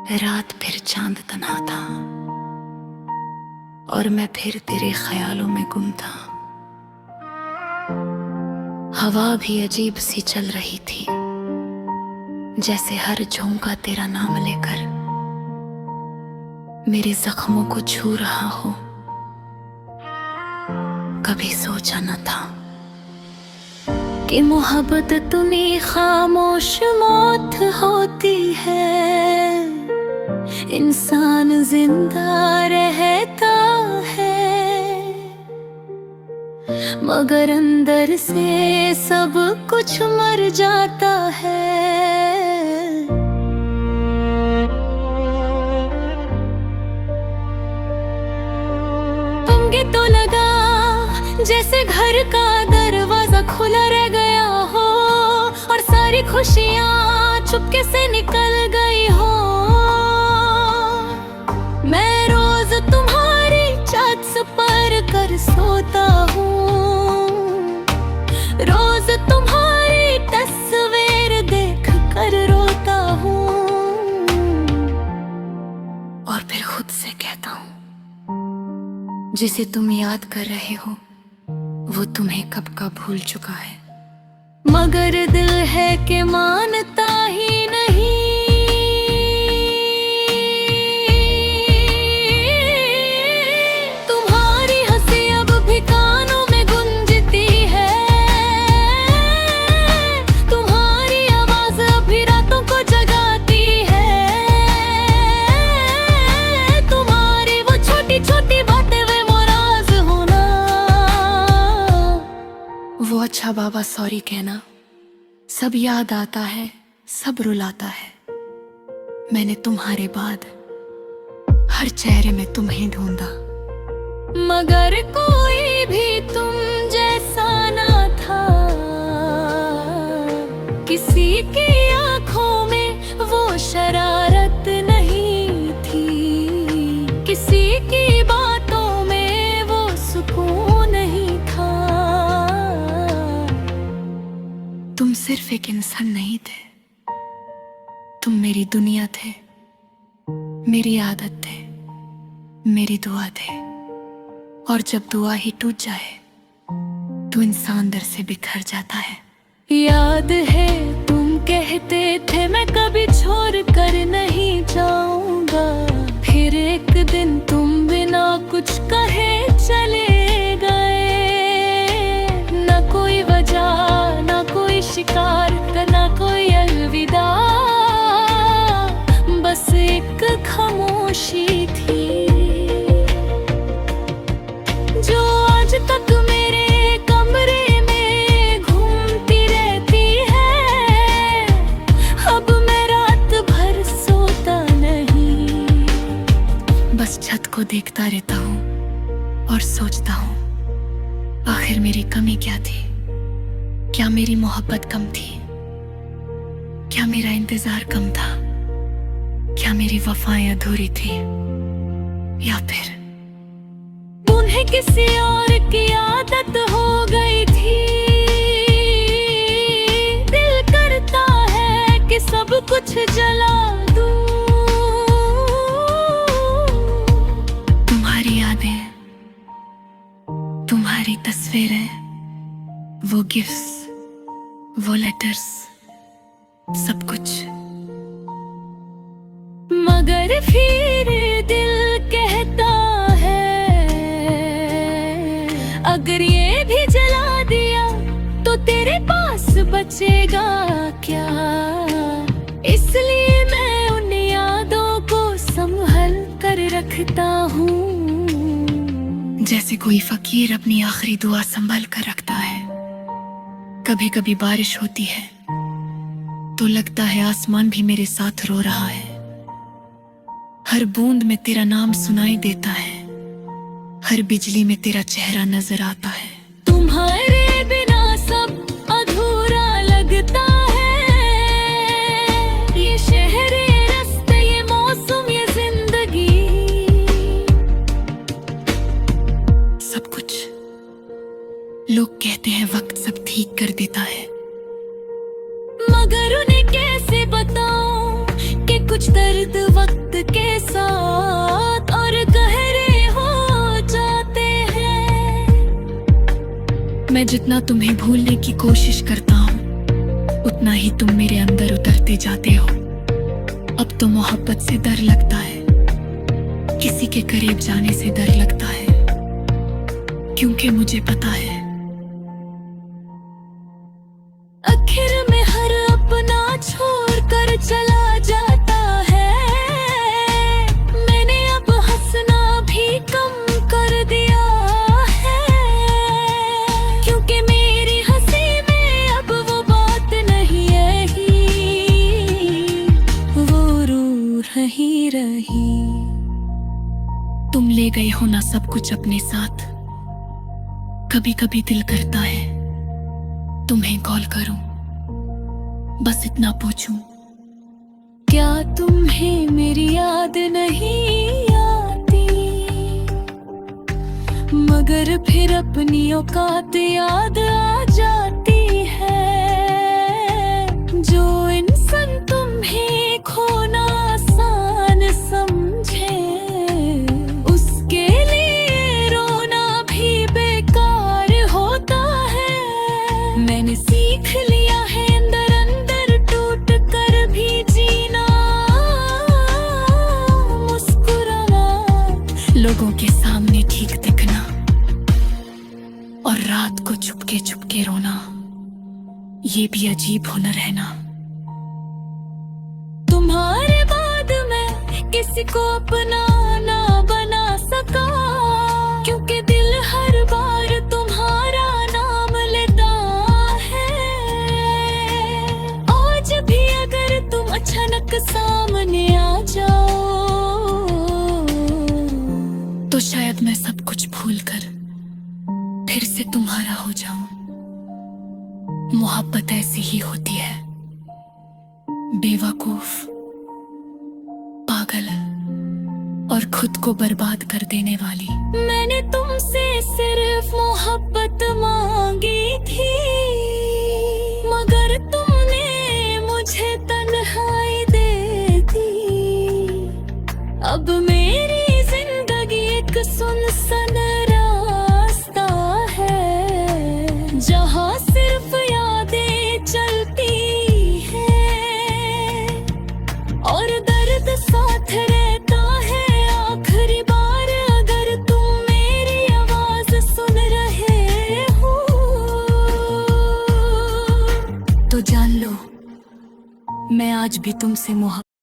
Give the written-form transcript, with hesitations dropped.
रात फिर चांद तन्हा था और मैं फिर तेरे ख्यालों में गुम था। हवा भी अजीब सी चल रही थी, जैसे हर झोंका तेरा नाम लेकर मेरे जख्मों को छू रहा हो। कभी सोचा न था कि मोहब्बत तूने खामोश मौत होती है। इंसान जिंदा रहता है मगर अंदर से सब कुछ मर जाता है। तो लगा जैसे घर का दरवाजा खुला रह गया हो और सारी खुशियां चुपके से निकल गई हो। मैं रोज तुम्हारी छत पर कर सोता हूँ, रोज तुम्हारी तस्वीर देख कर रोता हूँ और फिर खुद से कहता हूँ जिसे तुम याद कर रहे हो वो तुम्हें कब का भूल चुका है। मगर दिल है कि मानता ही नहीं। तुम्हारी हंसी अब भी कानों में गूंजती है, तुम्हारी आवाज अभी रातों को जगाती है। तुम्हारी वो छोटी छोटी बातें वो अच्छा बाबा सॉरी कहना सब याद आता है, सब रुलाता है। मैंने तुम्हारे बाद हर चेहरे में तुम्हें ढूंढा मगर कोई भी तुम जैसा ना था। किसी की आंखों में वो शरारत नहीं थी, किसी की बातों में वो सुकून नहीं था। तुम सिर्फ एक इंसान नहीं थे, तुम मेरी दुनिया थे, मेरी आदत थे, मेरी दुआ थे। और जब दुआ ही टूट जाए तो इंसान अंदर से बिखर जाता है। याद है तुम कहते थे मैं कभी छोड़ कर नहीं जाऊंगा, फिर एक दिन तुम बिना कुछ कहे चले गए। ना कोई वजह, ना कोई शिकार, ना कोई अलविदा, बस एक खामोशी थी जो आज तक मेरे कमरे में घूमती रहती है। अब मैं रात भर सोता नहीं, बस छत को देखता रहता हूँ और सोचता हूँ आखिर मेरी कमी क्या थी। क्या मेरी मोहब्बत कम थी? क्या मेरा इंतजार कम था? क्या मेरी वफाएं अधूरी थी? या फिर उन्हें किसी और की आदत हो गई थी? दिल करता है कि सब कुछ जला दूं। तुम्हारी यादें, तुम्हारी तस्वीरें, वो गिफ्ट्स, वो लेटर्स, सब कुछ। मगर फिर दिल कहता है अगर ये भी जला दिया तो तेरे पास बचेगा क्या? इसलिए मैं उन यादों को संभल कर रखता हूँ जैसे कोई फकीर अपनी आखिरी दुआ संभल कर रखता है। कभी कभी बारिश होती है तो लगता है आसमान भी मेरे साथ रो रहा है। हर बूंद में तेरा नाम सुनाई देता है, हर बिजली में तेरा चेहरा नजर आता है। तुम्हारे बिना सब अधूरा लगता है, ये शहर, ये रास्ते, ये मौसम, ये जिंदगी, सब कुछ। लोग कहते हैं वक्त सब ठीक कर देता है, मगर उन्हें कैसे बताऊं कि कुछ दर्द वक्त मैं जितना तुम्हें भूलने की कोशिश करता हूँ, उतना ही तुम मेरे अंदर उतरते जाते हो। अब तो मोहब्बत से डर लगता है, किसी के करीब जाने से डर लगता है, क्योंकि मुझे पता है आखिर में हर अपना छोड़ कर चला जाता है। मैंने अब हंसना भी कम कर दिया है, क्योंकि मेरी हंसी में अब वो बात नहीं रही, वो रूह ही रही। तुम ले गए हो ना सब कुछ अपने साथ, कभी कभी दिल करता है तुम्हें कॉल करूं, बस इतना पूछूं, क्या तुम्हें मेरी याद नहीं आती? मगर फिर अपनी औकात याद आ जाती है। जो इंसान तुम्हें खोना आसान समझे, उसके लिए रोना भी बेकार होता है। मैंने सीख लिया है अंदर अंदर टूट कर भी जीना, मुस्कुराना, लोगों के सामने ठीक दिखना, और रात को चुपके चुपके रोना, ये भी अजीब हुनर है ना। तुम्हारे बाद मैं किसी को अपना ना बना सका, क्योंकि दिल हर बार तुम्हारा नाम लेता है। आज भी अगर तुम अचानक सामने आ जाओ, तो शायद मैं सब कुछ भूल कर फिर से तुम्हारा हो जाऊं। मोहब्बत ऐसी ही होती है, बेवकूफ, पागल और खुद को बर्बाद कर देने वाली। मैंने तुमसे सिर्फ मोहब्बत मांगी थी, मगर तुमने मुझे तन्हाई दे दी। अब मेरी जिंदगी एक सुनसान रास्ता है, जहाँ सिर्फ यादें चलती हैं और दर्द साथ रहता है। आखिरी बार अगर तुम मेरी आवाज सुन रहे हो, तो जान लो मैं आज भी तुमसे मोहब्बत